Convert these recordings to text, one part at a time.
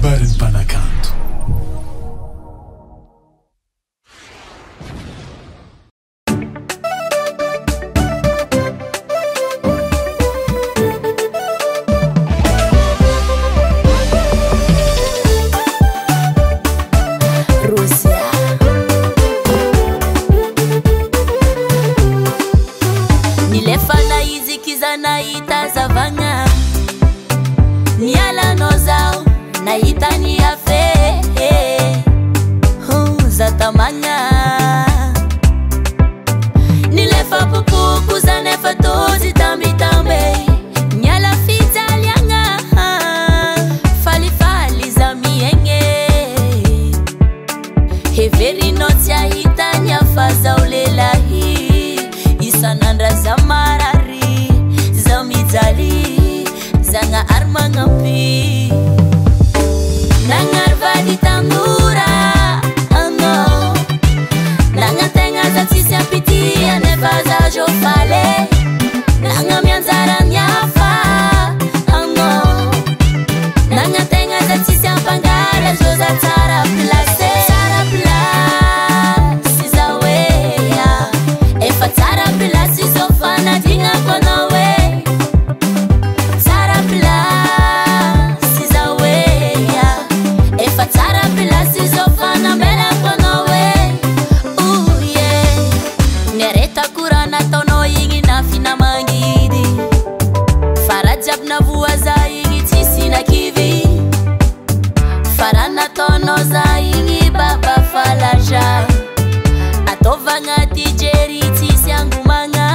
kabarin'ny mpanakanto. Zavanga niala nozao naitani afe zatamanga nilefa pupuku zanefa tozi tambitambe niala fitalianga falifali za mienge heveri noti ahitani afaza ulelahi isanandra zamarari zamizali zanga armangapi nangarvadi tambura ano nanga tenga za tisi apiti anevaza jofale nanga mianzara nyafa ano nanga tenga za tisi apangara joza tara place zaweya efa tara place zofana dinga kono zaingi baba falaja atovanga tijeri tisi angumanga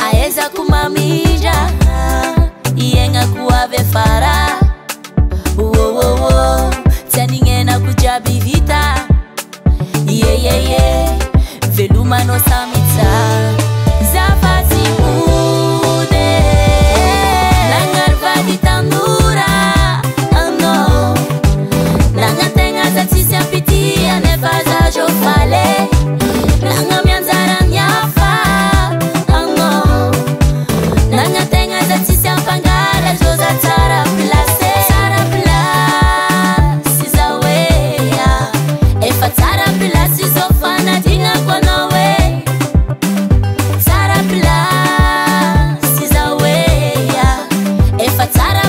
aeza kumamija yenga kuave fara tsaningena kujabi vita veluma no samita zafati ude nangarvadi tambura tisi apiti anevaza jofale nanga mianzara nyafa ango nanga tenga za tisi apangara joza tara place zaweya efa tara place zofana dinga konowe tara place zaweya efa tara